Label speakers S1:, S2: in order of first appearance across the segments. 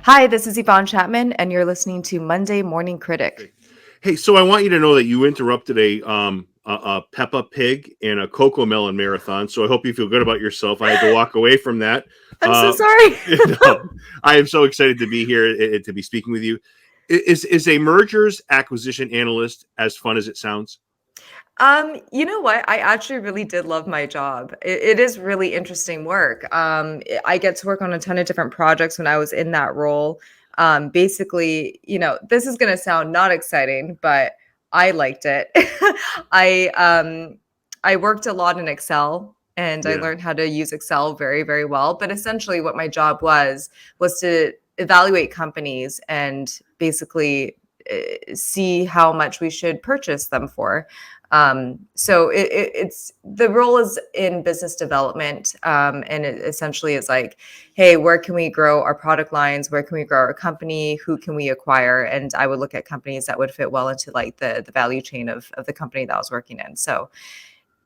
S1: Hi, this is Yvonne Chapman, and you're listening to Monday Morning Critic.
S2: Hey, so I want you to know that you interrupted a Peppa Pig and a Coco Melon marathon. So I hope you feel good about yourself. I had to walk away from that.
S1: I'm so
S2: Uh,
S1: sorry.
S2: no, I am so excited to be here and to be speaking with you. Is a mergers acquisition analyst as fun as it sounds?
S1: You know what? I actually really did love my job. It is really interesting work. I get to work on a ton of different projects when I was in that role. Basically, this is going to sound not exciting, but I liked it. I I worked a lot in Excel and I
S2: Yeah.
S1: learned how to use Excel very, very well. But essentially, what my job was to evaluate companies and basically see how much we should purchase them for. So it's the role is in business development, and it essentially is like, hey, where can we grow our product lines? Where can we grow our company? Who can we acquire? And I would look at companies that would fit well into like the value chain of the company that I was working in. So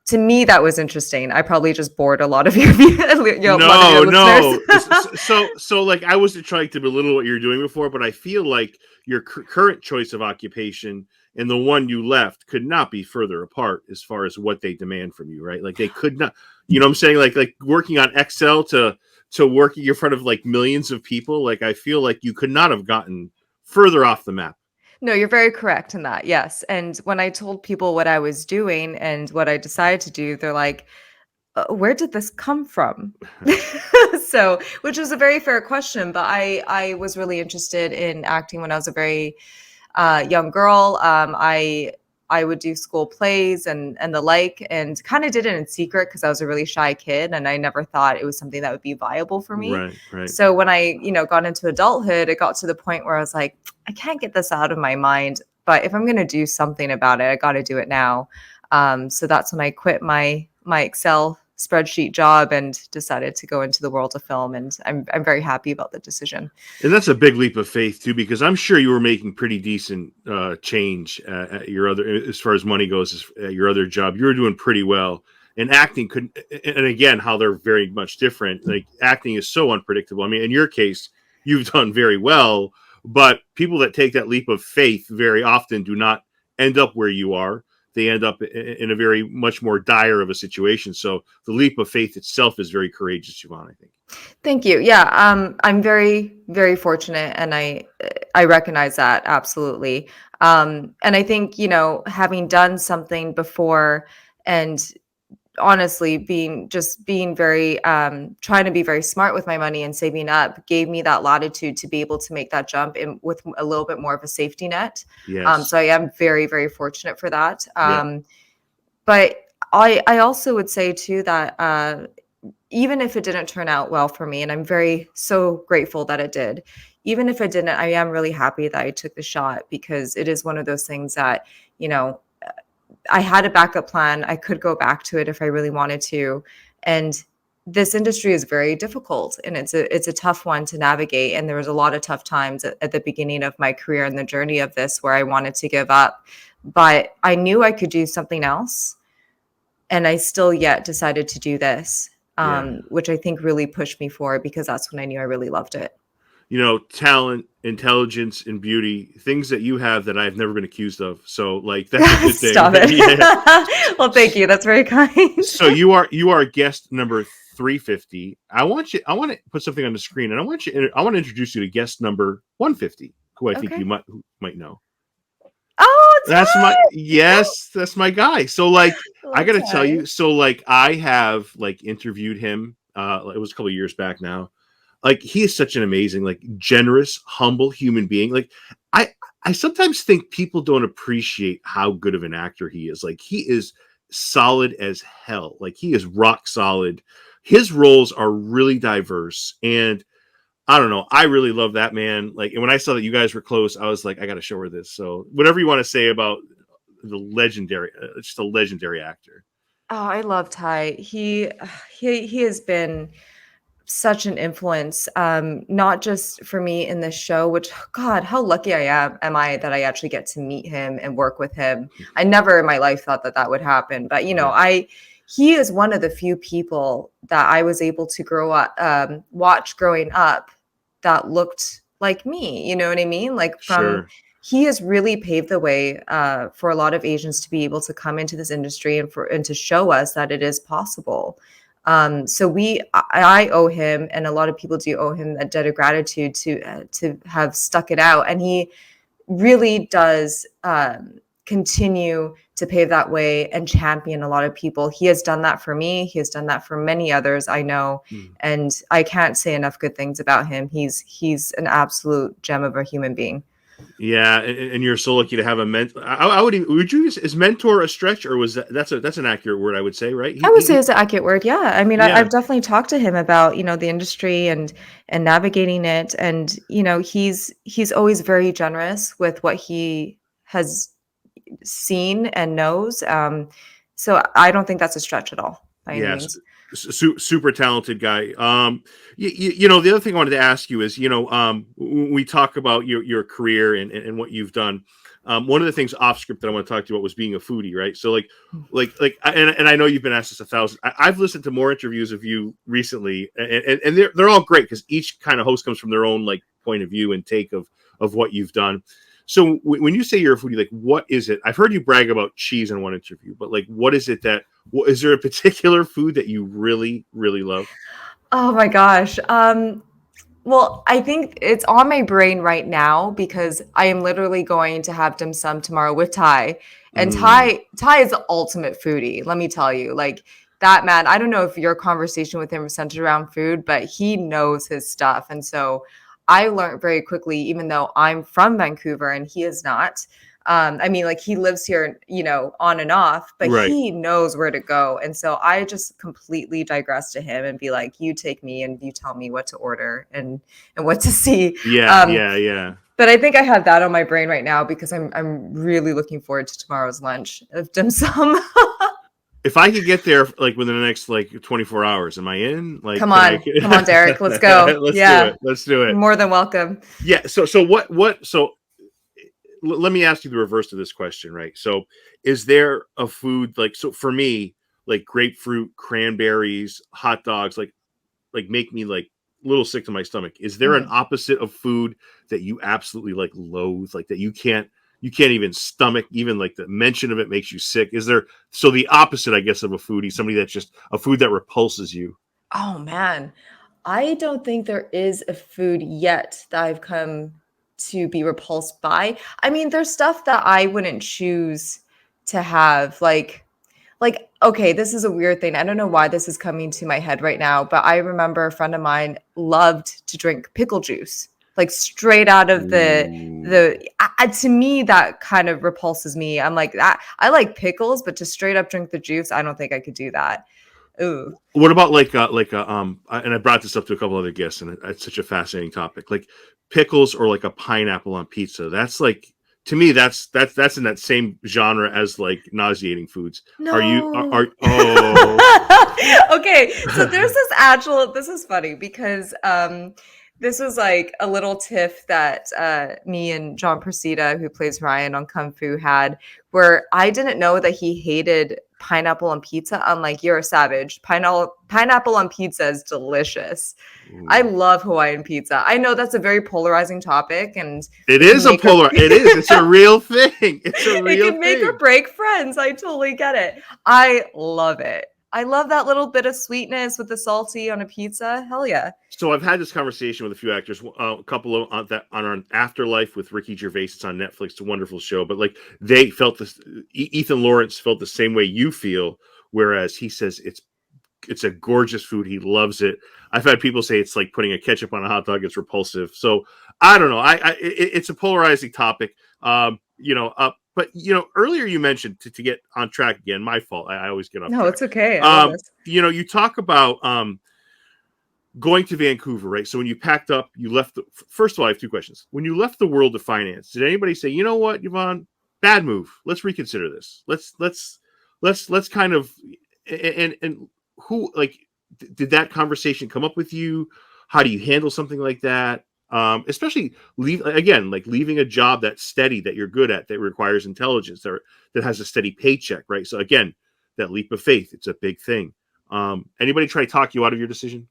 S1: to me, that was interesting. I probably just bored a lot of a lot of your
S2: No,
S1: listeners.
S2: no. So, like, I wasn't trying to belittle what you're doing before, but I feel like your current choice of occupation and the one you left could not be further apart as far as what they demand from you, right? Like, they could not. You know what I'm saying? Like working on Excel to working in front of like millions of people. Like, I feel like you could not have gotten further off the map.
S1: No, you're very correct in that. Yes. And when I told people what I was doing and what I decided to do, they're like, where did this come from? So, which was a very fair question, but I was really interested in acting when I was a very young girl. I would do school plays and the like, and kind of did it in secret because I was a really shy kid, and I never thought it was something that would be viable for me.
S2: Right, right.
S1: So when I got into adulthood, it got to the point where I was like, I can't get this out of my mind. But if I'm going to do something about it, I got to do it now. So that's when I quit my Excel spreadsheet job and decided to go into the world of film, and I'm very happy about the decision.
S2: And that's a big leap of faith too, because I'm sure you were making pretty decent change at your other, as far as money goes, at your other job. You were doing pretty well, and acting could. And again, how they're very much different. Like acting is so unpredictable. I mean, in your case, you've done very well, but people that take that leap of faith very often do not end up where you are. They end up in a very much more dire of a situation. So the leap of faith itself is very courageous, Yvonne, I think.
S1: Thank you. Yeah, I'm very, very fortunate, and I recognize that absolutely. And I think having done something before, and honestly being very trying to be very smart with my money and saving up gave me that latitude to be able to make that jump in with a little bit more of a safety net.
S2: Yes.
S1: So I am very, very fortunate for that.
S2: Yeah.
S1: But I also would say too that even if it didn't turn out well for me, and I'm very so grateful that it did, even if it didn't, I am really happy that I took the shot, because it is one of those things that, you know, I had a backup plan. I could go back to it if I really wanted to. And this industry is very difficult, and it's a tough one to navigate. And there was a lot of tough times at the beginning of my career and the journey of this where I wanted to give up, but I knew I could do something else. And I still yet decided to do this,
S2: Yeah.
S1: which I think really pushed me forward, because that's when I knew I really loved it.
S2: You know, talent, intelligence, and beauty, things that you have that I've never been accused of. So, like, that's a good thing.
S1: Stop it.
S2: Yeah.
S1: Well, thank you. That's very kind.
S2: So you are guest number 350. I want to put something on the screen, and I want to introduce you to guest number 150, who I think
S1: Okay.
S2: you might know.
S1: Oh, it's
S2: That's my
S1: fine.
S2: yes, that's my guy. So like I
S1: Well,
S2: got to tell
S1: Ty.
S2: you, so like I have like interviewed him it was a couple of years back now. Like he is such an amazing, like generous, humble human being. Like I I sometimes think people don't appreciate how good of an actor he is. Like he is solid as hell. Like he is rock solid. His roles are really diverse, and I don't know. I really love that man. Like, and when I saw that you guys were close, I was like, I got to show her this. So, whatever you want to say about the legendary, just a legendary actor.
S1: Oh, I love Ty. He has been such an influence, not just for me in this show, which God, how lucky am I that I actually get to meet him and work with him. I never in my life thought that that would happen, but
S2: Yeah.
S1: he is one of the few people that I was able to grow up, watch growing up, that looked like me, you know what I mean? Like from
S2: Sure.
S1: he has really paved the way for a lot of Asians to be able to come into this industry and to show us that it is possible. So I owe him, and a lot of people do owe him a debt of gratitude to have stuck it out, and he really does continue to pave that way and champion a lot of people. He has done that for me. He has done that for many others I know,
S2: Mm.
S1: and I can't say enough good things about him. He's an absolute gem of a human being.
S2: Yeah, and you're so lucky to have a mentor. I would you use, is mentor a stretch, or was that's an accurate word, I would say, right?
S1: I would say it's an accurate word. Yeah. I mean,
S2: Yeah.
S1: I've definitely talked to him about, the industry and navigating it. And, he's always very generous with what he has seen and knows. So I don't think that's a stretch at all by any
S2: Yes,
S1: means.
S2: super talented guy. The other thing I wanted to ask you is, when we talk about your career and what you've done. One of the things off script that I want to talk to you about was being a foodie, right? So and I know you've been asked this 1,000. I've listened to more interviews of you recently, and they're all great because each kind of host comes from their own like point of view and take of what you've done. So when you say you're a foodie, like what is it? I've heard you brag about cheese in one interview, but like what is it that is there a particular food that you really, really love?
S1: Oh my gosh. Well, I think it's on my brain right now because I am literally going to have dim sum tomorrow with Ty. And
S2: Mm,
S1: Ty is the ultimate foodie, let me tell you. Like that man, I don't know if your conversation with him was centered around food, but he knows his stuff. And so I learned very quickly, even though I'm from Vancouver and he is not. I mean, like he lives here, on and off, but
S2: right.
S1: he knows where to go. And so I just completely digress to him and be like, you take me and you tell me what to order and what to see.
S2: Yeah,
S1: Um,
S2: yeah, yeah.
S1: but I think I have that on my brain right now because I'm really looking forward to tomorrow's lunch of dim sum.
S2: If I could get there like within the next like 24 hours, am I in? Like, can I?
S1: Come on, Derek, let's go.
S2: Let's do
S1: Yeah,
S2: it. Let's do
S1: you're
S2: it.
S1: more than welcome.
S2: Yeah. Let me ask you the reverse of this question, right? So, is there a food like so for me, like grapefruit, cranberries, hot dogs, like make me like a little sick to my stomach. Is there an
S1: Mm.
S2: opposite of food that you absolutely like loathe, like that you can't even stomach, even like the mention of it makes you sick? Is there so the opposite, I guess, of a foodie, somebody that's just a food that repulses you?
S1: Oh man, I don't think there is a food yet that I've come to be repulsed by. I mean, there's stuff that I wouldn't choose to have, like okay, this is a weird thing. I don't know why this is coming to my head right now, but I remember a friend of mine loved to drink pickle juice, like straight out of
S2: Ooh.
S1: to me that kind of repulses me. I'm like that I like pickles, but to straight up drink the juice, I don't think I could do that. Ooh.
S2: What about and I brought this up to a couple other guests, and it's such a fascinating topic, like pickles or like a pineapple on pizza. That's like to me, that's in that same genre as like nauseating foods. Are you are
S1: No.
S2: oh
S1: Okay, so this is funny because this was like a little tiff that me and John Persida, who plays Ryan on Kung Fu, had where I didn't know that he hated pineapple on pizza. I'm like, you're a savage. Pineapple on pizza is delicious. I
S2: Ooh.
S1: love Hawaiian pizza. I know that's a very polarizing topic and
S2: It
S1: it can
S2: is a
S1: make or
S2: polar. It is. It's a real thing. It's a
S1: it
S2: real
S1: can make or
S2: thing.
S1: break friends. I totally get it. I love it. I love that little bit of sweetness with the salty on a pizza. Hell yeah.
S2: So I've had this conversation with a few actors. A couple of that on our Afterlife with Ricky Gervais. It's on Netflix. It's a wonderful show. But like they felt this. Ethan Lawrence felt the same way you feel. Whereas he says it's a gorgeous food. He loves it. I've had people say it's like putting a ketchup on a hot dog. It's repulsive. So I don't know. It's a polarizing topic. But earlier you mentioned to get on track again. My fault. I always get off
S1: No,
S2: track.
S1: it's okay. I love this.
S2: You talk about going to Vancouver, right? So when you packed up, you left. First of all, I have two questions. When you left the world of finance, did anybody say, you know what, Yvonne, bad move. Let's reconsider this. Let's kind of and who like did that conversation come up with you? How do you handle something like that? Especially leaving a job that's steady, that you're good at, that requires intelligence, or that has a steady paycheck, right? So again, that leap of faith, it's a big thing. Anybody try to talk you out of your decision?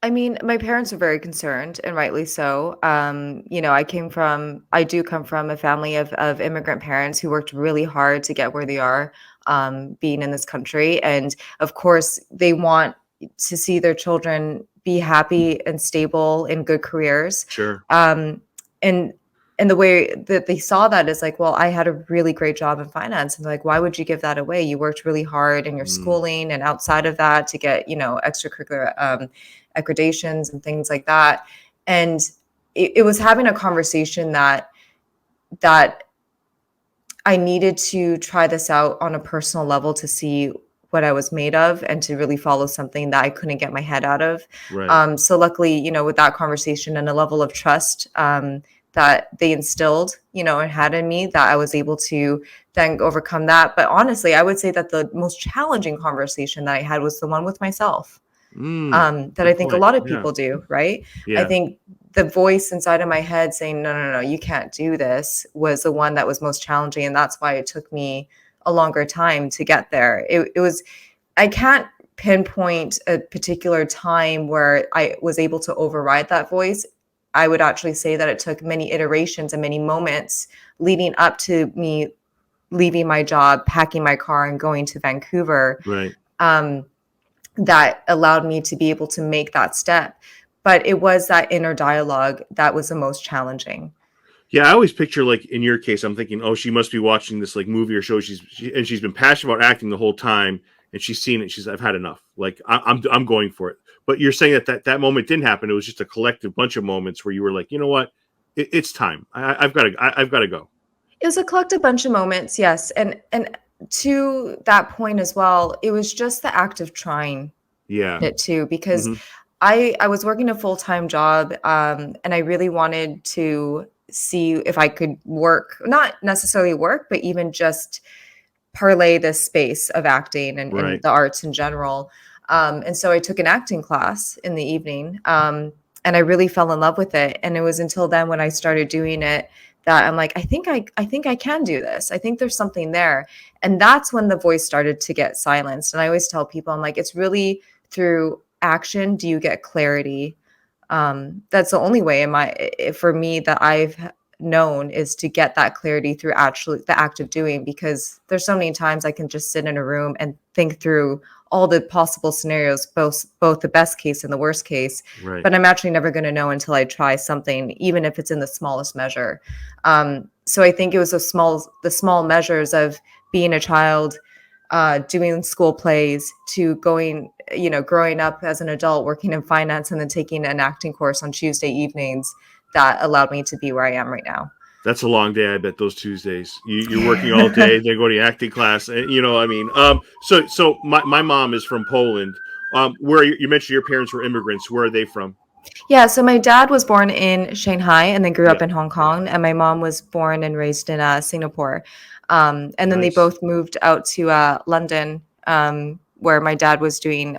S1: I mean, my parents were very concerned, and rightly so. I do come from a family of immigrant parents who worked really hard to get where they are, being in this country. And of course, they want to see their children be happy and stable in good careers.
S2: Sure.
S1: Um, and and the way that they saw that is like, well, I had a really great job in finance, and they're like, why would you give that away? You worked really hard in your
S2: Mm,
S1: schooling and outside of that to get, extracurricular accreditations and things like that. And it was having a conversation that I needed to try this out on a personal level to see what I was made of and to really follow something that I couldn't get my head out of.
S2: right.
S1: So luckily, with that conversation and a level of trust that they instilled, and had in me, that I was able to then overcome that. But honestly, I would say that the most challenging conversation that I had was the one with myself, that I
S2: Good
S1: think a
S2: point.
S1: lot of
S2: Yeah.
S1: people do, right? I
S2: Yeah.
S1: think the voice inside of my head saying, no, no, no, you can't do this, was the one that was most challenging. And that's why it took me a longer time to get there. It was, I can't pinpoint a particular time where I was able to override that voice. I would actually say that it took many iterations and many moments leading up to me leaving my job, packing my car, and going to Vancouver.
S2: Right.
S1: Um, that allowed me to be able to make that step. But it was that inner dialogue that was the most challenging.
S2: Yeah, I always picture like in your case, I'm thinking, oh, she must be watching this like movie or show. And she's been passionate about acting the whole time, and she's seen it. She's, I've had enough. Like I'm going for it. But you're saying that moment didn't happen. It was just a collective bunch of moments where you were like, you know what, it's time. I've got to go.
S1: It was a collective bunch of moments, yes. And to that point as well, it was just the act of trying
S2: Yeah.
S1: it too, because
S2: Hmm.
S1: I was working a full-time job, and I really wanted to see if I could work, not necessarily work, but even just parlay this space of acting and
S2: Right.
S1: the arts in general. And so I took an acting class in the evening, and I really fell in love with it. And it was until then when I started doing it that I'm like, I think I can do this. I think there's something there. And that's when the voice started to get silenced. And I always tell people, I'm like, it's really through action do you get clarity. That's the only way for me that I've known is to get that clarity through actually the act of doing, because there's so many times I can just sit in a room and think through all the possible scenarios, both the best case and the worst case,
S2: Right.
S1: but I'm actually never going to know until I try something, even if it's in the smallest measure. So I think it was the small measures of being a child, doing school plays, to going, growing up as an adult, working in finance, and then taking an acting course on Tuesday evenings, that allowed me to be where I am right now.
S2: That's a long day. I bet those Tuesdays. You're working all day. They go to acting class. You know, I mean, so my mom is from Poland. Where you mentioned your parents were immigrants. Where are they from?
S1: Yeah, so my dad was born in Shanghai and then grew
S2: Yeah.
S1: up in Hong Kong, and my mom was born and raised in Singapore. And then they
S2: Nice.
S1: both moved out to London, where my dad was doing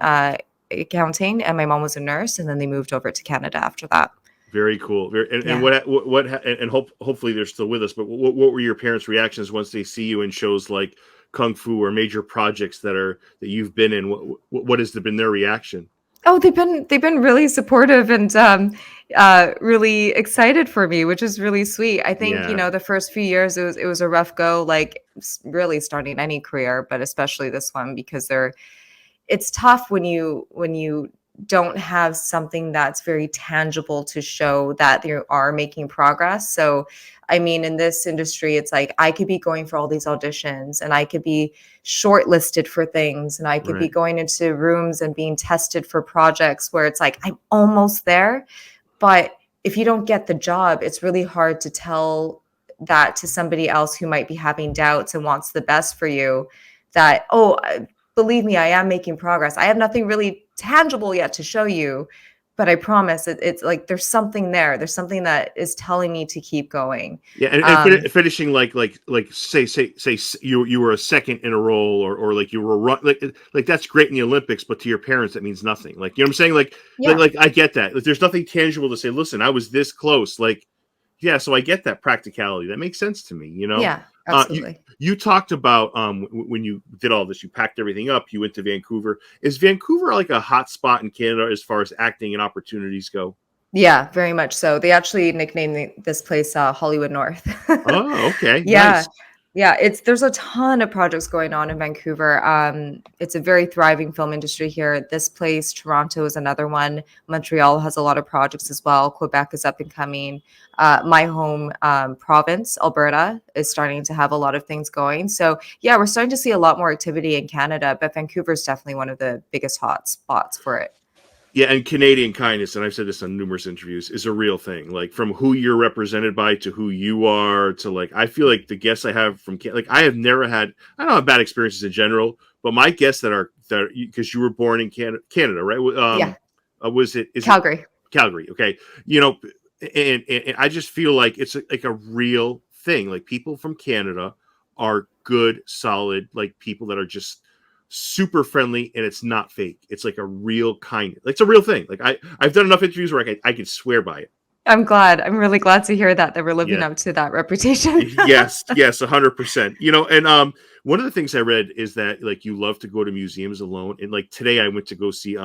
S1: accounting and my mom was a nurse, and then they moved over to Canada after that.
S2: Very cool. And
S1: Yeah.
S2: and hopefully they're still with us. But what were your parents' reactions once they see you in shows like Kung Fu or major projects that you've been in? What has been their reaction?
S1: Oh, they've been really supportive and really excited for me, which is really sweet. I think
S2: Yeah.
S1: the first few years it was a rough go, like really starting any career, but especially this one, because it's tough when you don't have something that's very tangible to show that you are making progress. So, I mean, in this industry, it's like I could be going for all these auditions and I could be shortlisted for things and I could be
S2: Right.
S1: going into rooms and being tested for projects where it's like I'm almost there. But if you don't get the job, it's really hard to tell that to somebody else who might be having doubts and wants the best for you, that, oh, believe me, I am making progress. I have nothing really tangible yet to show you, but I promise it's like there's something there. There's something that is telling me to keep going.
S2: Yeah,
S1: Um,
S2: finishing like say you were a second in a role or like you were run like that's great in the Olympics, but to your parents that means nothing. Like you know what I'm saying?
S1: yeah,
S2: Like I get that. Like, there's nothing tangible to say. Listen, I was this close. Like yeah, so I get that practicality. That makes sense to me. You know.
S1: yeah.
S2: You
S1: Absolutely.
S2: you talked about when you did all this, you packed everything up, you went to Vancouver. Is Vancouver like a hot spot in Canada as far as acting and opportunities go?
S1: Yeah, very much so. They actually nicknamed this place Hollywood North.
S2: Oh, okay,
S1: Yeah.
S2: nice.
S1: Yeah, there's a ton of projects going on in Vancouver. It's a very thriving film industry here. This place, Toronto is another one. Montreal has a lot of projects as well. Quebec is up and coming. My home province, Alberta, is starting to have a lot of things going. So yeah, we're starting to see a lot more activity in Canada, but Vancouver is definitely one of the biggest hot spots for it.
S2: Yeah, and Canadian kindness, and I've said this on numerous interviews, is a real thing. Like from who you're represented by to who you are to like, I feel like the guests I have from like I have never had, I don't have bad experiences in general, but my guests that because you were born in Canada, right?
S1: Yeah,
S2: Was it is it
S1: Calgary.
S2: Calgary? Okay, you know, and I just feel like it's like a real thing. Like people from Canada are good, solid, like people that are just super friendly, and it's not fake. It's like a real kindness. It's a real thing. Like I've done enough interviews where I can swear by it.
S1: I'm glad. I'm really glad to hear that we're living
S2: Yeah.
S1: up to that reputation.
S2: Yes, 100%. And one of the things I read is that like you love to go to museums alone. And like today I went to go see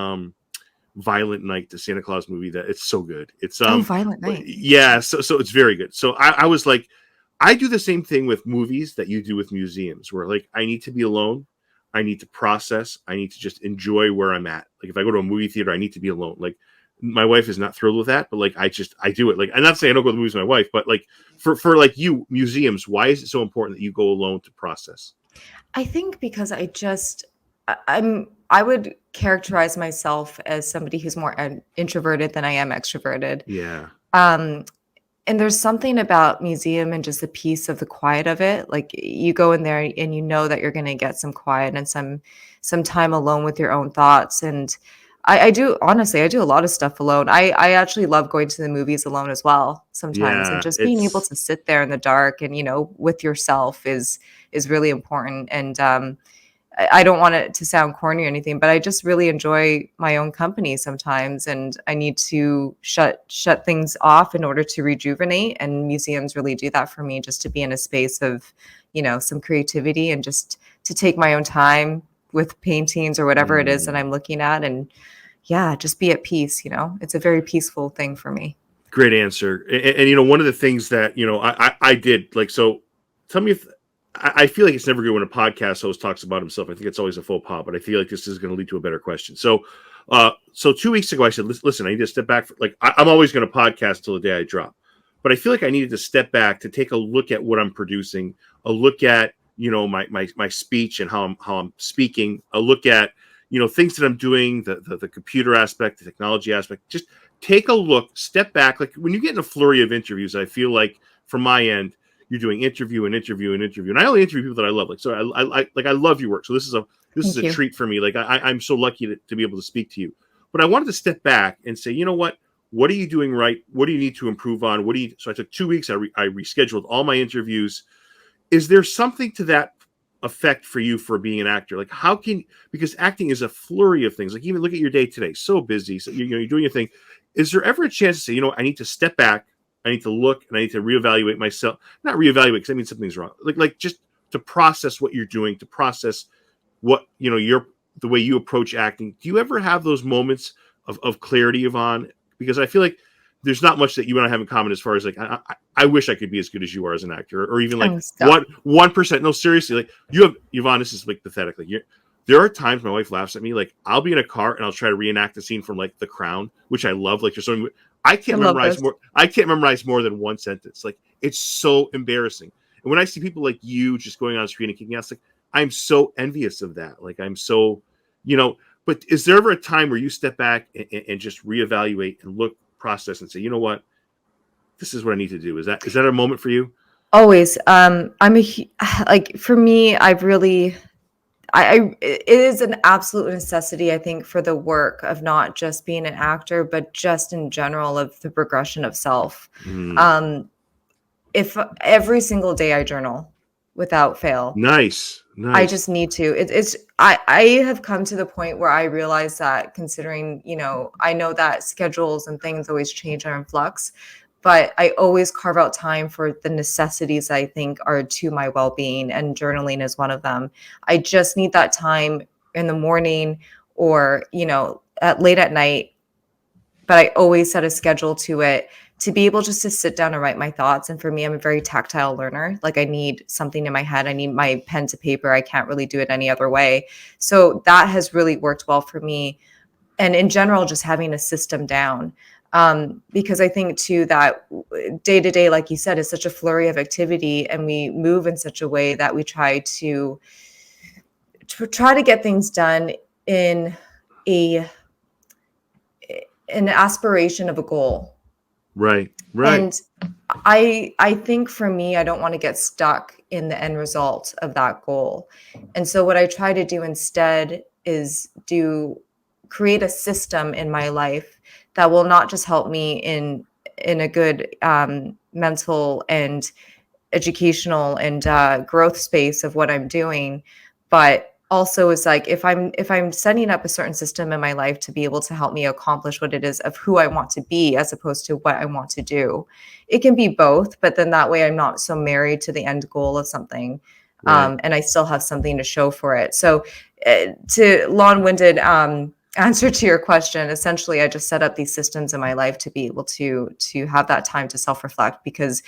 S2: Violent Night, the Santa Claus movie. That it's so good. It's
S1: Oh, Violent Night.
S2: yeah, so it's very good. So I was like, I do the same thing with movies that you do with museums, where like I need to be alone, I need to process, I need to just enjoy where I'm at. Like if I go to a movie theater, I need to be alone. Like my wife is not thrilled with that, but like I do it. Like I'm not saying I don't go to the movies with my wife, but like for like you museums, why is it so important that you go alone to process?
S1: I think because I would characterize myself as somebody who's more introverted than I am extroverted.
S2: Yeah.
S1: Um, and there's something about museum and just the peace of the quiet of it. Like you go in there and you know that you're going to get some quiet and some time alone with your own thoughts. And I do honestly, I do a lot of stuff alone. I actually love going to the movies alone as well sometimes, and
S2: Yeah,
S1: just being able
S2: it's
S1: to sit there in the dark and with yourself is really important. And I don't want it to sound corny or anything, but I just really enjoy my own company sometimes, and I need to shut things off in order to rejuvenate. And museums really do that for me, just to be in a space of, some creativity and just to take my own time with paintings or whatever it is that
S2: mm,
S1: I'm looking at, and yeah, just be at peace. It's a very peaceful thing for me.
S2: great answer. And one of the things that I did like so. Tell me if I feel like it's never good when a podcast host talks about himself. I think it's always a faux pas, but I feel like this is going to lead to a better question. So 2 weeks ago, I said, "Listen, I need to step back. I'm always going to podcast till the day I drop, but I feel like I needed to step back to take a look at what I'm producing, a look at my speech and how I'm speaking, a look at things that I'm doing, the computer aspect, the technology aspect. Just take a look, step back. Like when you get in a flurry of interviews, I feel like from my end." You're doing interview and interview and interview, and I only interview people that I love. Like, so I love your work. So this is
S1: Thank
S2: a
S1: you.
S2: treat for me. Like, I'm so lucky to be able to speak to you. But I wanted to step back and say, you know what? What are you doing right? What do you need to improve on? What do you? So I took 2 weeks. I rescheduled all my interviews. Is there something to that effect for you for being an actor? Like, how can because acting is a flurry of things. Like, even look at your day today, so busy. So you're doing your thing. Is there ever a chance to say, I need to step back, I need to look, and I need to reevaluate myself? Not reevaluate because I mean something's wrong. Like just to process what you're doing, to process what your the way you approach acting. Do you ever have those moments of clarity, Yvonne? Because I feel like there's not much that you and I have in common as far as like I wish I could be as good as you are as an actor, or even like
S1: Oh, stop.
S2: 1%. No, seriously, like you have Yvonne. This is like pathetic. Like there are times my wife laughs at me. Like I'll be in a car and I'll try to reenact a scene from like The Crown, which I love. Like there's something I
S1: I
S2: can't
S1: love
S2: memorize
S1: this.
S2: more. I can't memorize more than one sentence. Like it's so embarrassing. And when I see people like you just going on screen and kicking ass, like I'm so envious of that. Like I'm so, you know. But is there ever a time where you step back and just reevaluate and look, process, and say, you know what, this is what I need to do? Is that a moment for you?
S1: Always. Like for me, I've really it is an absolute necessity, I think, for the work of not just being an actor, but just in general of the progression of self.
S2: Mm,
S1: Um, if every single day I journal without fail,
S2: nice,
S1: I
S2: nice.
S1: just need to. I have come to the point where I realize that considering, I know that schedules and things always change or in flux, but I always carve out time for the necessities I think are to my well-being, and journaling is one of them. I just need that time in the morning or, at late at night, but I always set a schedule to it to be able just to sit down and write my thoughts. And for me, I'm a very tactile learner. Like I need something in my head. I need my pen to paper. I can't really do it any other way. So that has really worked well for me. And in general, just having a system down. Because I think too that day to day, like you said, is such a flurry of activity, and we move in such a way that we try to get things done in a an aspiration of a goal.
S2: Right.
S1: And I think for me, I don't want to get stuck in the end result of that goal. And so what I try to do instead is create a system in my life that will not just help me in a good mental and educational and growth space of what I'm doing, but also is like if I'm setting up a certain system in my life to be able to help me accomplish what it is of who I want to be as opposed to what I want to do. It can be both, but then that way I'm not so married to the end goal of something. And I still have something to show for it. So to long-winded answer to your question, essentially I just set up these systems in my life to be able to have that time to self-reflect, because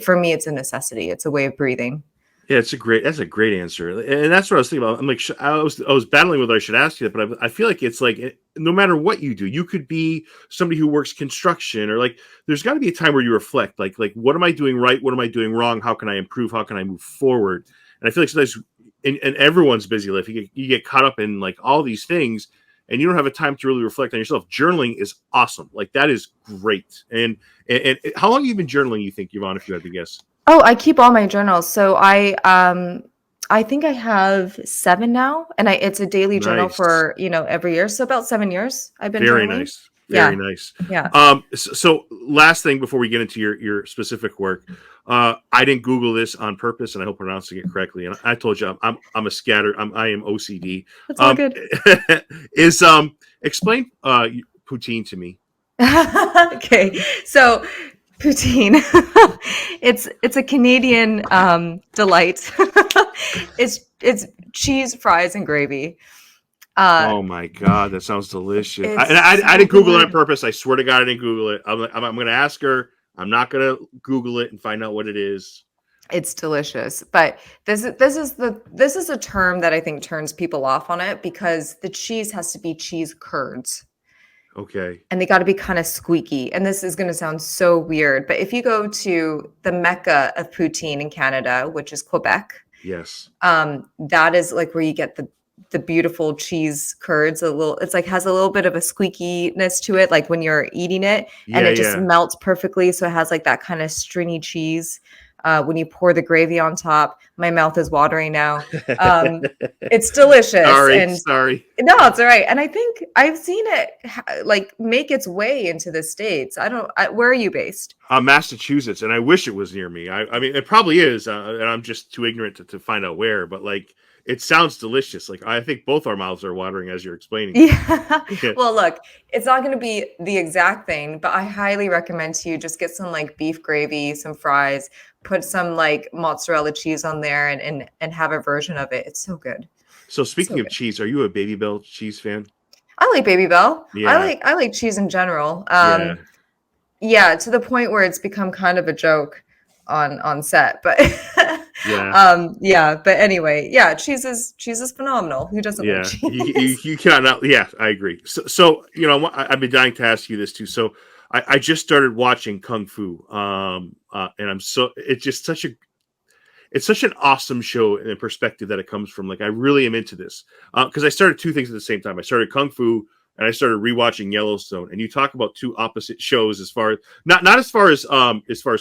S1: for me it's a necessity. It's a way of breathing.
S2: Yeah, that's a great answer, and that's what I was thinking about. I'm like, I was battling whether I should ask you that, but I feel like it's like no matter what you do, you could be somebody who works construction, or like there's got to be a time where you reflect, like what am I doing right, what am I doing wrong, how can I improve, how can I move forward? And I feel like sometimes in everyone's busy life, you get caught up in like all these things, and you don't have a time to really reflect on yourself. Journaling is awesome, like that is great. And how long have you been journaling? You think, Yvonne, if you had to guess?
S1: Oh, I keep all my journals. So I think I have 7 now, and it's a daily journal
S2: Nice.
S1: for, every year. So about 7 years I've been
S2: Very
S1: journaling.
S2: nice. Very
S1: Yeah.
S2: nice.
S1: Yeah.
S2: So last thing before we get into your specific work, I didn't Google this on purpose, and I hope I'm pronouncing it correctly. And I told you I'm a scatter. I am OCD.
S1: That's all good.
S2: Is explain poutine to me.
S1: Okay. So poutine. It's a Canadian delight. It's cheese, fries, and gravy.
S2: Oh my god, that sounds delicious!
S1: It's
S2: I
S1: so
S2: didn't Google it on
S1: good.
S2: purpose. I swear to God, I didn't Google it. I'm going to ask her. I'm not going to Google it and find out what it is.
S1: It's delicious, but this is a term that I think turns people off on it, because the cheese has to be cheese curds.
S2: Okay.
S1: And they got to be kind of squeaky. And this is going to sound so weird, but if you go to the mecca of poutine in Canada, which is Quebec,
S2: Yes.
S1: that is like where you get the beautiful cheese curds. It's like has a little bit of a squeakiness to it, like when you're eating it, and
S2: Yeah.
S1: it just
S2: Yeah.
S1: melts perfectly. So it has like that kind of stringy cheese. When you pour the gravy on top, my mouth is watering now. It's delicious, and
S2: Sorry.
S1: no, it's all right. And I think I've seen it like make its way into the States. Where are you based?
S2: Massachusetts, and I wish it was near me. I mean, it probably is, and I'm just too ignorant to find out where. But like, it sounds delicious. Like I think both our mouths are watering as you're explaining.
S1: Yeah.
S2: Yeah.
S1: Well, look, it's not going to be the exact thing, but I highly recommend to you just get some like beef gravy, some fries, put some like mozzarella cheese on there, and have a version of it. It's so good.
S2: So
S1: So
S2: speaking of
S1: good.
S2: cheese, are you a Baby Bell cheese fan?
S1: I like Baby Bell.
S2: Yeah.
S1: I like cheese in general.
S2: Yeah.
S1: Yeah, to the point where it's become kind of a joke on set, but
S2: Yeah.
S1: yeah, but anyway, yeah, cheese is phenomenal. Who doesn't like
S2: Yeah,
S1: cheese?
S2: you cannot. Yeah, I agree. So I've been dying to ask you this too. So I just started watching Kung Fu, and it's such an awesome show in the perspective that it comes from. Like I really am into this because I started two things at the same time. I started Kung Fu and I started rewatching Yellowstone. And you talk about two opposite shows as far as not as far as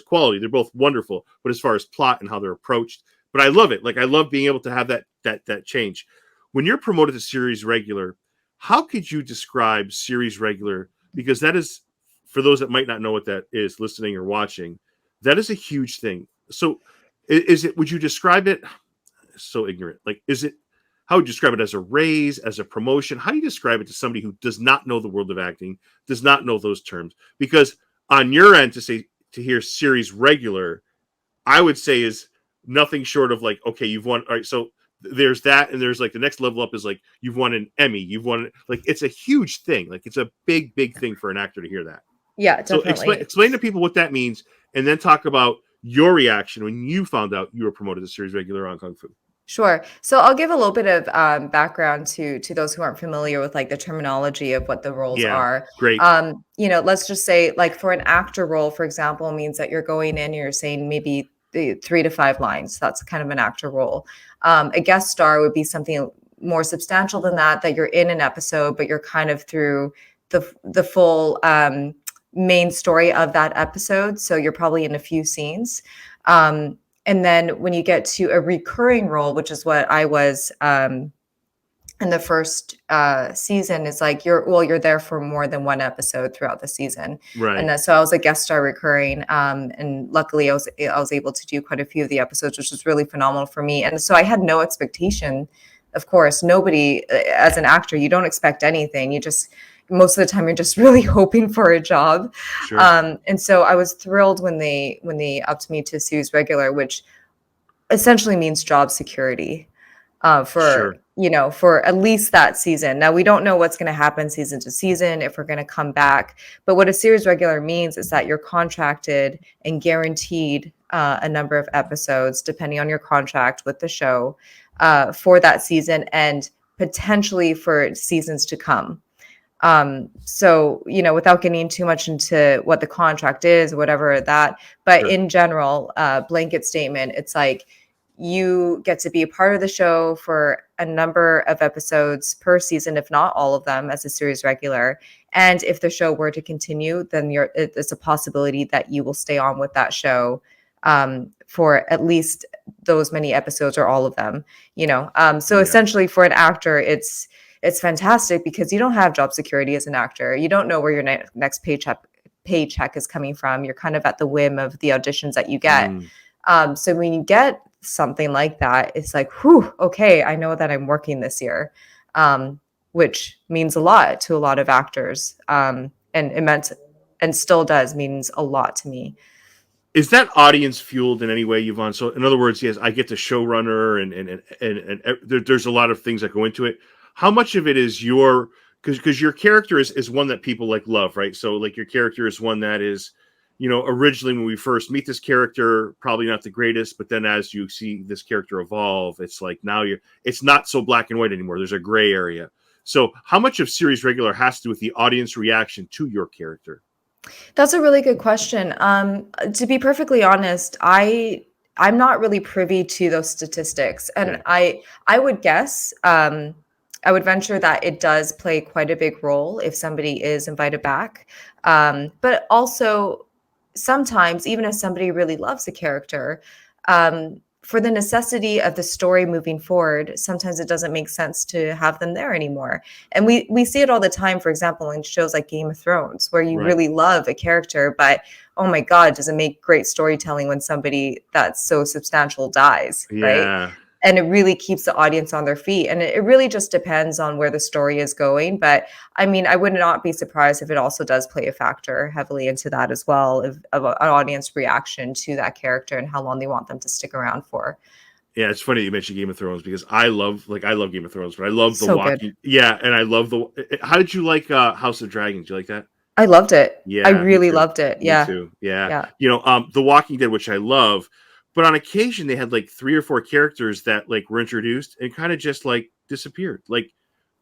S2: quality. They're both wonderful, but as far as plot and how they're approached. But I love it. Like I love being able to have that change. When you're promoted to series regular, how could you describe series regular? Because that is, for those that might not know what that is, listening or watching, that is a huge thing. So is it, would you describe it, so ignorant, like is it, how would you describe it, as a raise, as a promotion? How do you describe it to somebody who does not know the world of acting, does not know those terms? Because on your end, to to hear series regular, I would say is nothing short of like, okay, you've won. All right, so there's that, and there's like the next level up is like you've won an Emmy, you've won, like it's a huge thing, like it's a big thing for an actor to hear that.
S1: Yeah,
S2: So
S1: definitely.
S2: explain to people what that means, and then talk about your reaction when you found out you were promoted to series regular on Kung Fu.
S1: Sure. So I'll give a little bit of background to those who aren't familiar with like the terminology of what the roles
S2: Yeah,
S1: are.
S2: great.
S1: Let's just say like for an actor role, for example, means that you're going in, you're saying maybe 3 to 5 lines. That's kind of an actor role. A guest star would be something more substantial than that, that you're in an episode, but you're kind of through the full main story of that episode. So you're probably in a few scenes. And then when you get to a recurring role, which is what I was in the first season, it's like you're there for more than one episode throughout the season.
S2: Right.
S1: And so I was a guest star recurring, and luckily I was able to do quite a few of the episodes, which was really phenomenal for me. And so I had no expectation. Of course, nobody, as an actor, you don't expect anything. You just, most of the time, you're just really hoping for a job.
S2: Sure.
S1: And so I was thrilled when they upped me to series regular, which essentially means job security for
S2: Sure.
S1: for at least that season. Now we don't know what's going to happen season to season, if we're going to come back, but what a series regular means is that you're contracted and guaranteed a number of episodes depending on your contract with the show for that season and potentially for seasons to come. So, without getting too much into what the contract is, whatever that, but
S2: Sure.
S1: in general, blanket statement, it's like you get to be a part of the show for a number of episodes per season, if not all of them, as a series regular. And if the show were to continue, then it's a possibility that you will stay on with that show for at least those many episodes or all of them, So
S2: Yeah.
S1: essentially for an actor, it's fantastic because you don't have job security as an actor. You don't know where your next paycheck is coming from. You're kind of at the whim of the auditions that you get. So when you get something like that, it's like, whew, okay, I know that I'm working this year, which means a lot to a lot of actors. And it meant, and still does, means a lot to me.
S2: Is that audience fueled in any way, Yvonne? So, in other words, yes, I get the showrunner, and there's a lot of things that go into it. How much of it is because your character is one that people like love, right? So, like your character is one that is, originally when we first meet this character, probably not the greatest, but then as you see this character evolve, it's like now it's not so black and white anymore. There's a gray area. So, how much of series regular has to do with the audience reaction to your character?
S1: That's a really good question. To be perfectly honest, I'm not really privy to those statistics, and
S2: Okay.
S1: I would guess, I would venture that it does play quite a big role if somebody is invited back. But also sometimes, even if somebody really loves a character, for the necessity of the story moving forward, sometimes it doesn't make sense to have them there anymore. And we see it all the time, for example, in shows like Game of Thrones, where you
S2: Right.
S1: really love a character, but oh my God, does it make great storytelling when somebody that's so substantial dies, right?
S2: Yeah.
S1: And it really keeps the audience on their feet. And it really just depends on where the story is going. But I mean, I would not be surprised if it also does play a factor heavily into that as well, of an audience reaction to that character and how long they want them to stick around for.
S2: Yeah, it's funny you mentioned Game of Thrones because I love Game of Thrones, but I love The
S1: So good.
S2: Walking. Yeah, and I love How did you like House of Dragons? Do you like that?
S1: I loved it. I
S2: Yeah, me
S1: really
S2: too.
S1: loved it.
S2: Me
S1: Yeah.
S2: too. Yeah.
S1: Yeah.
S2: The Walking Dead, which I love, but on occasion they had like 3 or 4 characters that like were introduced and kind of just like disappeared. Like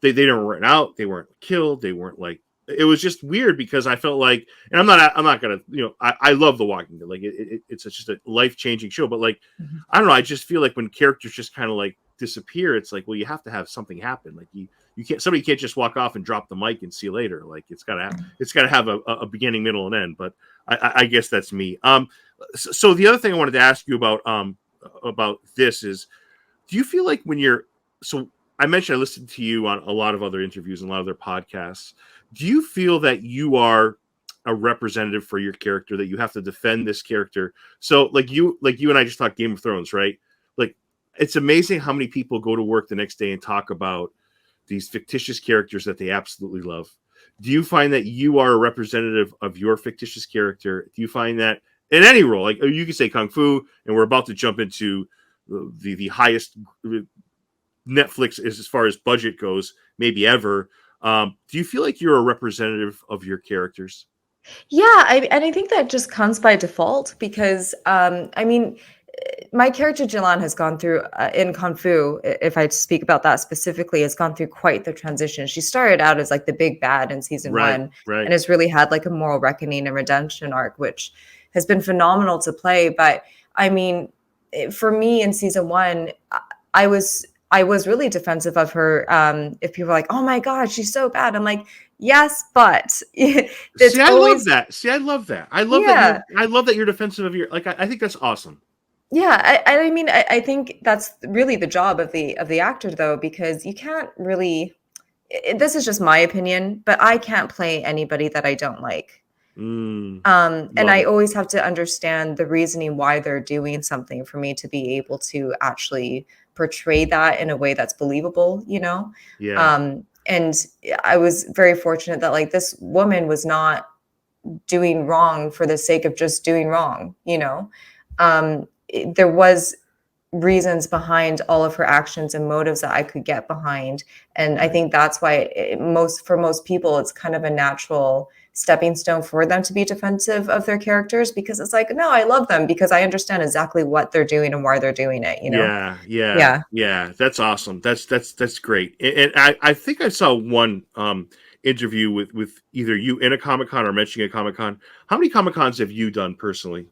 S2: they didn't run out, they weren't killed, they weren't like it was just weird because I felt like, and I'm not gonna, I love The Walking Dead. Like it's just a life changing show, but like
S1: Mhm.
S2: I don't know, I just feel like when characters just kind of like disappear, it's like, well, you have to have something happen. Like you can't, somebody can't just walk off and drop the mic and see you later. Like it's gotta have a beginning, middle, and end. But I guess that's me. So the other thing I wanted to ask you about this is, do you feel like when you're, so I mentioned I listened to you on a lot of other interviews and a lot of other podcasts. Do you feel that you are a representative for your character, that you have to defend this character? So like you and I just talked Game of Thrones, right? Like it's amazing how many people go to work the next day and talk about these fictitious characters that they absolutely love. Do you find that you are a representative of your fictitious character? Do you find that in any role. Like you could say kung fu, and we're about to jump into the highest Netflix is as far as budget goes, maybe ever. Do you feel like you're a representative of your characters?
S1: Yeah, and I think that just comes by default because, I mean, my character Zhilan has gone through in Kung Fu, if I speak about that specifically, has gone through quite the transition. She started out as like the big bad in season
S2: Right,
S1: one
S2: right.
S1: and has really had like a moral reckoning and redemption arc, which has been phenomenal to play. But I mean, for me in season one, I was I was really defensive of her. If people are like, "Oh my God, she's so bad," I'm like, "Yes, but it's
S2: See, I love
S1: always
S2: that. See, I love that. I love that you're.
S1: yeah."
S2: I love that you're defensive of your. Like, I think that's awesome.
S1: Yeah, I mean, I think that's really the job of the actor, though, because you can't really. This is just my opinion, but I can't play anybody that I don't like. And
S2: Love
S1: I
S2: it.
S1: always have to understand the reasoning why they're doing something for me to be able to actually portray that in a way that's believable, you know?
S2: Yeah.
S1: And I was very fortunate that like this woman was not doing wrong for the sake of just doing wrong, you know? There was reasons behind all of her actions and motives that I could get behind. And I
S2: Right.
S1: think that's why for most people, it's kind of a natural stepping stone for them to be defensive of their characters because it's like, no, I love them because I understand exactly what they're doing and why they're doing it, you know?
S2: Yeah, yeah,
S1: Yeah.
S2: yeah. That's awesome. That's great. And I think I saw one interview with either you in a Comic Con or mentioning a Comic Con. How many Comic Cons have you done personally?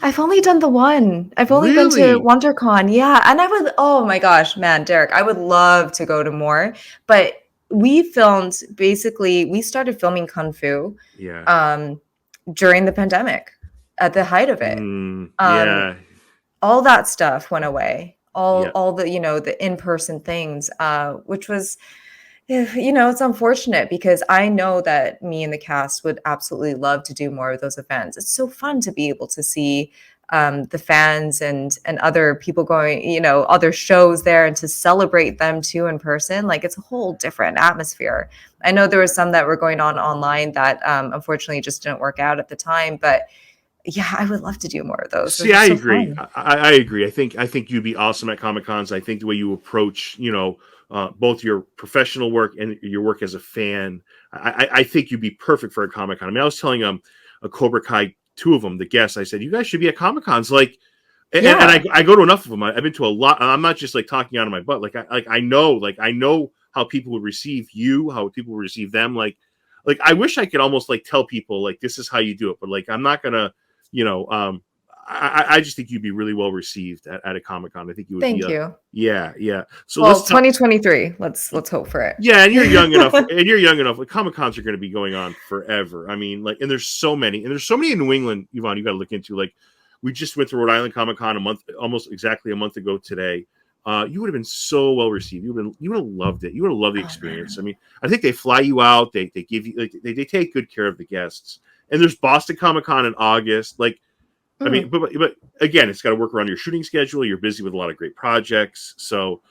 S1: I've only done the one. I've only been to
S2: Really?
S1: WonderCon. Yeah, and I would oh my gosh, man, Derek, I would love to go to more, but we started filming Kung Fu
S2: Yeah.
S1: um during the pandemic at the height of it. Um
S2: Yeah.
S1: all that stuff went away.
S2: Yeah.
S1: All the, the in-person things which was it's unfortunate because I know that me and the cast would absolutely love to do more of those events. It's so fun to be able to see the fans and other people going, other shows there and to celebrate them too in person. Like it's a whole different atmosphere. I know there was some that were going on online that unfortunately just didn't work out at the time, but yeah, I would love to do more of those. They're
S2: See, I
S1: just so
S2: agree.
S1: fun.
S2: I agree. I think you'd be awesome at Comic Cons. I think the way you approach, both your professional work and your work as a fan, I think you'd be perfect for a Comic Con. I mean, I was telling a Cobra Kai, two of them, the guests, I said, you guys should be at Comic Cons. Like, and
S1: Yeah.
S2: I go to enough of them. I've been to a lot. I'm not just like talking out of my butt. I know how people would receive you, how people would receive them. Like I wish I could almost like tell people like this is how you do it, but like I'm not gonna, you know, I just think you'd be really well received at a Comic Con. I think you would be
S1: Thank you.
S2: yeah, yeah. So
S1: Well,
S2: let's talk.
S1: 2023. Let's hope for it.
S2: Yeah, and you're young enough, and you're young enough. Like Comic Cons are going to be going on forever. I mean, like, and there's so many in New England, Yvonne. You got to look into. Like, we just went to Rhode Island Comic Con almost exactly a month ago today. You would have been so well received. You would have loved it. You would have loved the
S1: Oh
S2: experience. I
S1: man.
S2: mean, I think they fly you out. They give you like they take good care of the guests. And there's Boston Comic Con in August. Like, I mean,
S1: Mm.
S2: but again, it's got to work around your shooting schedule. You're busy with a lot of great projects. So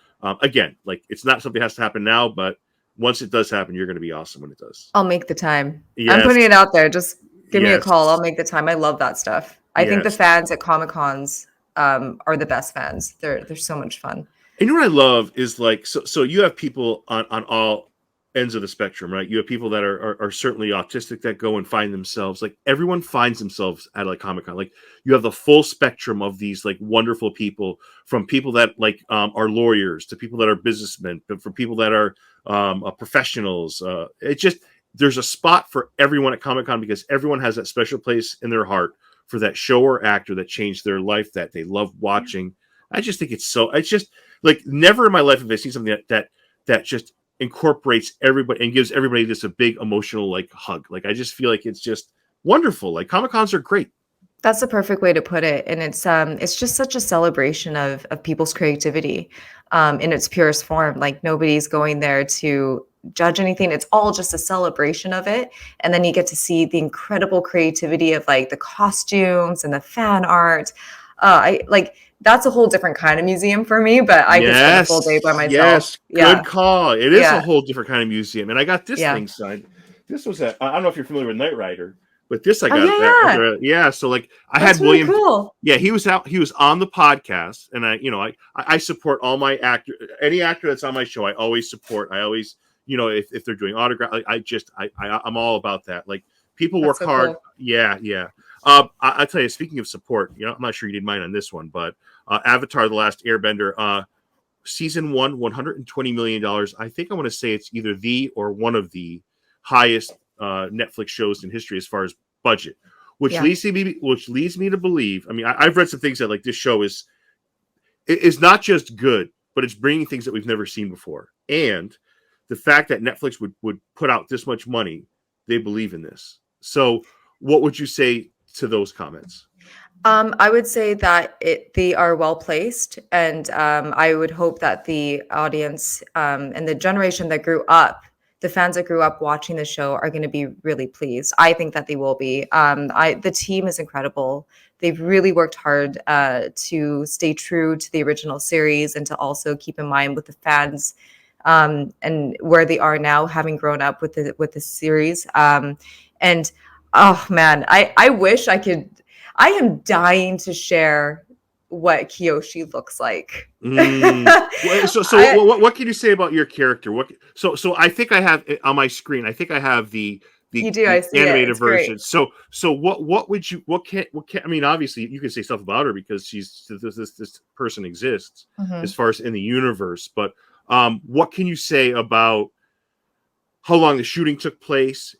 S2: again, like it's not something that has to happen now, but once it does happen, you're going to be awesome when it does.
S1: I'll make the time. I'm
S2: Yes,
S1: putting it out there. Just give me a call. I'll
S2: yes,
S1: make the time. I love that stuff. I think the
S2: yes.
S1: fans at Comic Cons are the best fans. They're so much fun.
S2: And you know what I love is like so you have people on all ends of the spectrum, right? You have people that are certainly autistic that go and find themselves. Like everyone finds themselves at like Comic Con. Like you have the full spectrum of these like wonderful people, from people that like are lawyers to people that are businessmen, from people that are professionals. It just there's a spot for everyone at Comic Con because everyone has that special place in their heart for that show or actor that changed their life that they love watching. I just think it's just like never in my life have I seen something that just incorporates everybody and gives everybody just a big emotional like hug. Like I just feel like it's just wonderful. Like Comic Cons are great.
S1: That's the perfect way to put it, and it's just such a celebration of people's creativity, in its purest form. Like nobody's going there to judge anything. It's all just a celebration of it, and then you get to see the incredible creativity of like the costumes and the fan art. I like that's a whole different kind of museum for me, but I could spend a full day by
S2: Yes,
S1: myself.
S2: yes, good
S1: Yeah,
S2: call. It is a
S1: yeah,
S2: whole different kind of museum, and I got this
S1: yeah.
S2: thing signed. This was I don't know if you're familiar with Knight Rider. but this I
S1: Oh,
S2: got
S1: yeah, yeah.
S2: yeah. So like I had
S1: That's really
S2: William.
S1: cool.
S2: Yeah, he was out. He was on the podcast, and I support all my actor. Any actor that's on my show, I always support. I always, if they're doing autograph, like, I'm all about that. Like people
S1: That's
S2: work
S1: so
S2: hard.
S1: cool.
S2: Yeah, yeah. I tell you, speaking of support, I'm not sure you did mine on this one, but Avatar: The Last Airbender, season one, $120 million. I think I want to say it's either the or one of the highest Netflix shows in history as far as budget,
S1: Yeah.
S2: which leads me to believe. I mean, I've read some things that like this show is not just good, but it's bringing things that we've never seen before. And the fact that Netflix would put out this much money, they believe in this. So, what would you say to those comments?
S1: I would say that they are well placed, and I would hope that the audience and the generation that grew up, the fans that grew up watching the show, are going to be really pleased. I think that they will be. The team is incredible. They've really worked hard to stay true to the original series and to also keep in mind with the fans and where they are now, having grown up with the series. And oh man, I wish I could. I am dying to share what Kyoshi looks like.
S2: So what can you say about your character? So I think I have on my screen. I think I have
S1: You do, I
S2: the
S1: see it.
S2: animated
S1: It's great.
S2: version. So what would you what can I mean? Obviously, you can say stuff about her because this person exists as
S1: Mhm.
S2: far as in the universe. But what can you say about how long the shooting took place?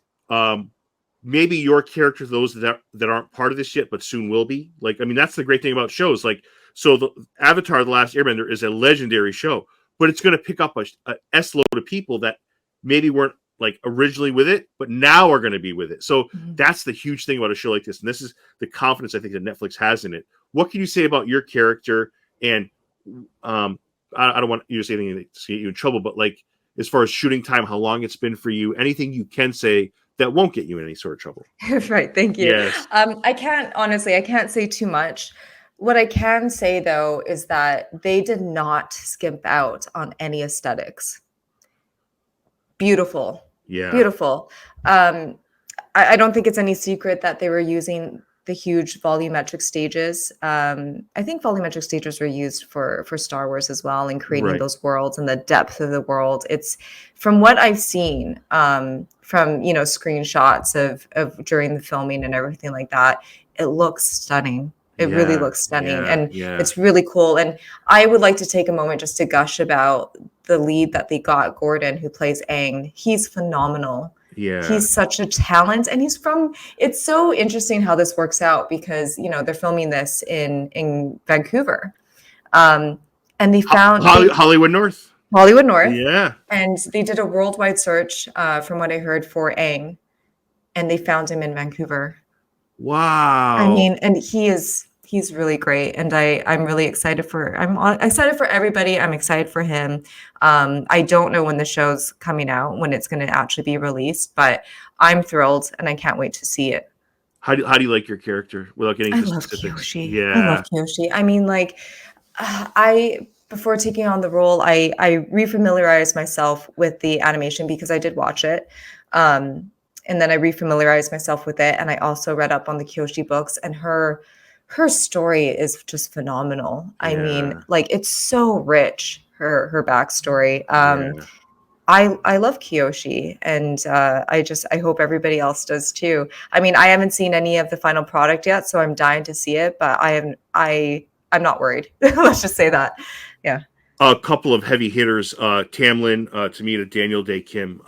S2: Maybe your character, those that aren't part of this yet, but soon will be. Like, I mean, that's the great thing about shows. Like, so the Avatar: The Last Airbender is a legendary show, but it's going to pick up a s load of people that maybe weren't like originally with it, but now are going to be with it. So
S1: Mhm.
S2: that's the huge thing about a show like this, and this is the confidence I think that Netflix has in it. What can you say about your character? And I don't want you to say anything to get you in trouble, but like as far as shooting time, how long it's been for you, anything you can say that won't get you in any sort of trouble.
S1: Right, thank you.
S2: Yes.
S1: I can't honestly, I can't say too much. What I can say though is that they did not skimp out on any aesthetics. Beautiful,
S2: Yeah.
S1: beautiful. Um, I don't think it's any secret that they were using the huge volumetric stages. I think volumetric stages were used for Star Wars as well, and creating
S2: Right.
S1: those worlds and the depth of the world. It's from what I've seen from screenshots of during the filming and everything like that. It looks stunning. It really
S2: Yeah.
S1: looks stunning,
S2: Yeah.
S1: and
S2: Yeah.
S1: it's really cool. And I would like to take a moment just to gush about the lead that they got, Gordon, who plays Aang. He's phenomenal.
S2: Yeah.
S1: He's such a talent, and it's so interesting how this works out because they're filming this in Vancouver, um, and they found they
S2: Hollywood North.
S1: Hollywood North,
S2: Yeah.
S1: and they did a worldwide search from what I heard for Aang, and they found him in Vancouver. I
S2: Wow.
S1: mean, and he's really great, and I'm excited for everybody. I'm excited for him. I don't know when the show's coming out, when it's going to actually be released, but I'm thrilled, and I can't wait to see it.
S2: How do you like your character without getting
S1: I
S2: into
S1: love
S2: specifics?
S1: Kyoshi. I love
S2: Yeah.
S1: Kyoshi. I mean, like, I before taking on the role, I refamiliarized myself with the animation because I did watch it. And then I refamiliarized myself with it, and I also read up on the Kyoshi books, and her story is just phenomenal. I mean,
S2: Yeah.
S1: like, it's so rich, her backstory.
S2: Yeah.
S1: I love Kyoshi, and I hope everybody else does too. I mean, I haven't seen any of the final product yet, so I'm dying to see it, but I'm not worried. Let's just say that. Yeah.
S2: A couple of heavy hitters, Tamlin, Tamita, Daniel Day Kim,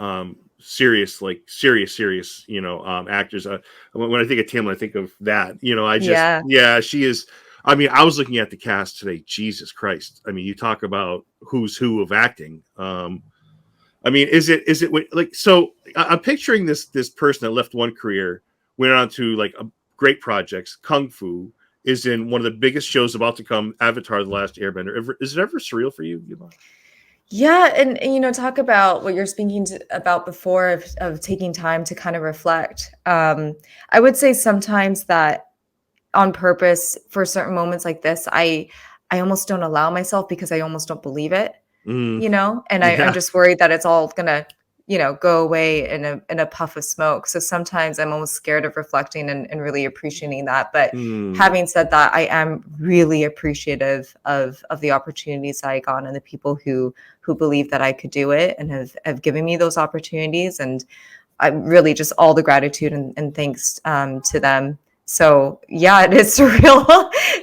S2: serious, like serious, actors. When I think of Tamlin, I think of that.
S1: Yeah.
S2: Yeah, she is. I mean, I was looking at the cast today. Jesus Christ! I mean, you talk about who's who of acting. I mean, is it like so? I'm picturing this person that left one career, went on to like great projects. Kung Fu is in one of the biggest shows about to come, Avatar: The Last Airbender. Is it ever surreal for you, Yvonne?
S1: Yeah, and talk about what you're about before of taking time to kind of reflect. I would say sometimes that on purpose for certain moments like this, I almost don't allow myself because I almost don't believe it,
S2: Mm,
S1: and I'm
S2: yeah,
S1: just worried that it's all gonna go away in a puff of smoke. So sometimes I'm almost scared of reflecting and really appreciating that. But having said that, I am really appreciative of the opportunities I got and the people who believe that I could do it and have given me those opportunities. And I really just all the gratitude and thanks to them. So yeah, it is surreal.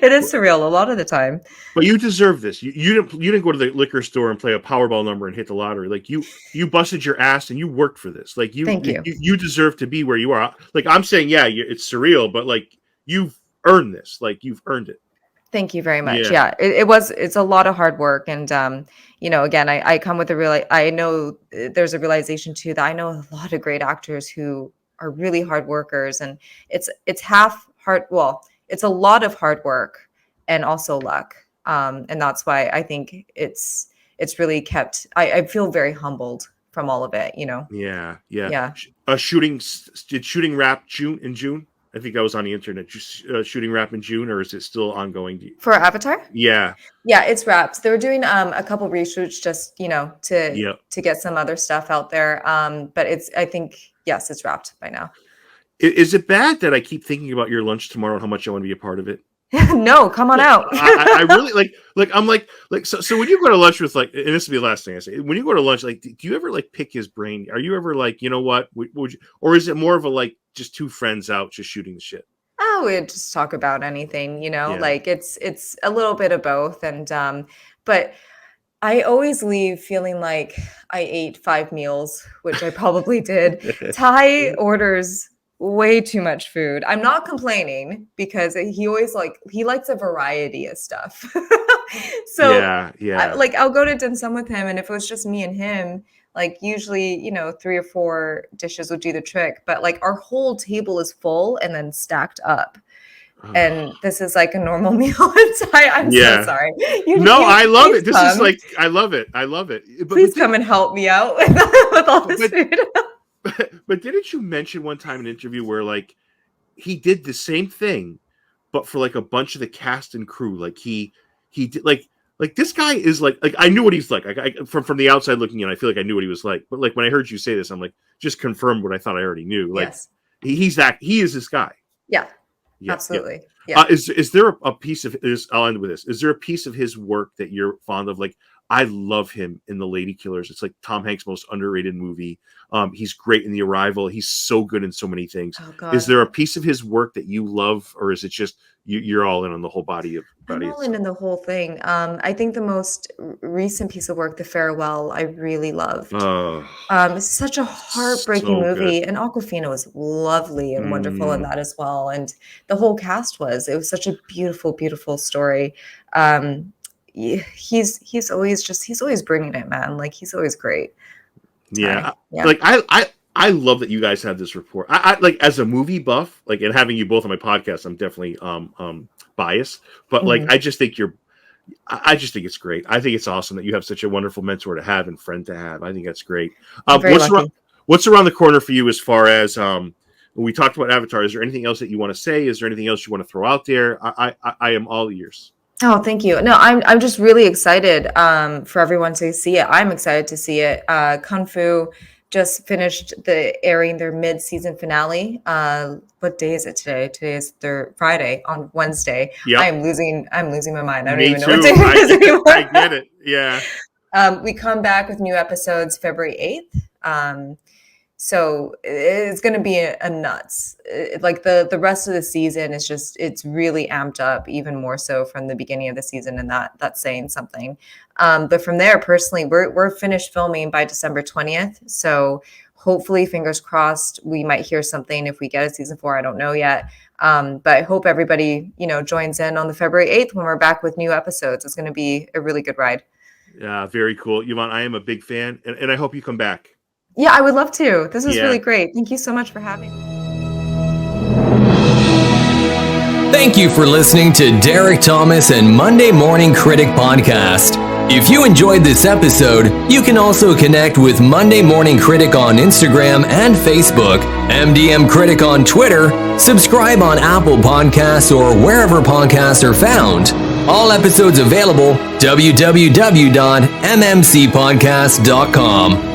S1: It is surreal a lot of the time.
S2: But you deserve this. You didn't go to the liquor store and play a Powerball number and hit the lottery. Like you busted your ass and you worked for this. Like
S1: Thank you.
S2: You deserve to be where you are. Like I'm saying, yeah, it's surreal, but like you've earned this. Like you've earned it.
S1: Thank you very much. Yeah, it's a lot of hard work. And, again, I come with I know there's a realization too, that I know a lot of great actors who are really hard workers, and it's half hard. Well, it's a lot of hard work and also luck. And that's why I think it's really kept, I feel very humbled from all of it,
S2: Yeah. Did shooting wrap in June? I think that was on the internet. Shooting wrap in June, or is it still ongoing?
S1: For Avatar?
S2: Yeah,
S1: it's wrapped. They were doing a couple reshoots just to get some other stuff out there. But I think yes, it's wrapped by now.
S2: Is it bad that I keep thinking about your lunch tomorrow and how much I want to be a part of it?
S1: No, come on out.
S2: I really I'm like so when you go to lunch with and this will be the last thing I say. When you go to lunch, do you ever pick his brain? Are you ever you know what? Would you, or is it more of a just two friends out just shooting the shit?
S1: Oh, we just talk about anything, it's a little bit of both. And but I always leave feeling like I ate 5 meals, which I probably did. Ty orders way too much food. I'm not complaining because he always he likes a variety of stuff. So yeah. I'll go to dim sum with him, and if it was just me and him, usually 3 or 4 dishes would do the trick. But our whole table is full and then stacked up. And this is a normal meal. I'm so sorry.
S2: I love it. This is I love it. I love it.
S1: Please come and help me out with all this food.
S2: But didn't you mention one time in an interview where he did the same thing, but for a bunch of the cast and crew? He did this guy is I knew what he's like. From the outside looking in, I feel I knew what he was like. But when I heard you say this, I'm just confirmed what I thought I already knew.
S1: Yes.
S2: He is this guy.
S1: Yeah. Absolutely. Yeah.
S2: Is there a piece of this? I'll end with this. Is there a piece of his work that you're fond of? I love him in The Lady Killers. It's Tom Hanks' most underrated movie. He's great in The Arrival. He's so good in so many things. Oh, God. Is there a piece of his work that you love, or is it just you're all in on the whole body of?
S1: I'm all in the whole thing. I think the most recent piece of work, The Farewell, I really loved. It's such a heartbreaking movie, and Awkwafina was lovely and wonderful in that as well, and the whole cast was. It was such a beautiful, beautiful story. He's always bringing it, man. He's always great.
S2: Yeah. I love that you guys have this rapport. I as a movie buff, and having you both on my podcast, I'm definitely biased, but I just think it's great. I think it's awesome that you have such a wonderful mentor to have and friend to have. I think that's great. What's around the corner for you as far as when we talked about Avatar? Is there anything else that you want to say? Is there anything else you want to throw out there? I am all ears.
S1: Oh, thank you. No, I'm just really excited for everyone to see it. I'm excited to see it. Kung Fu just finished airing their mid-season finale. What day is it today? Today is Friday. On Wednesday. Yep. I'm losing my mind. I don't even know what day it is anymore.
S2: I get it. Yeah.
S1: We come back with new episodes February 8th. So it's going to be a nuts. The rest of the season is it's really amped up even more so from the beginning of the season, and that's saying something. But from there, personally, we're finished filming by December 20th. So hopefully, fingers crossed, we might hear something if we get a season 4. I don't know yet. But I hope everybody, joins in on the February 8th when we're back with new episodes. It's going to be a really good ride.
S2: Yeah, very cool. Yvonne, I am a big fan, and I hope you come back.
S1: Yeah, I would love to. This was really great. Thank you so much for having me.
S3: Thank you for listening to Derek Thomas and Monday Morning Critic Podcast. If you enjoyed this episode, you can also connect with Monday Morning Critic on Instagram and Facebook, MDM Critic on Twitter, subscribe on Apple Podcasts or wherever podcasts are found. All episodes available, www.mmcpodcast.com.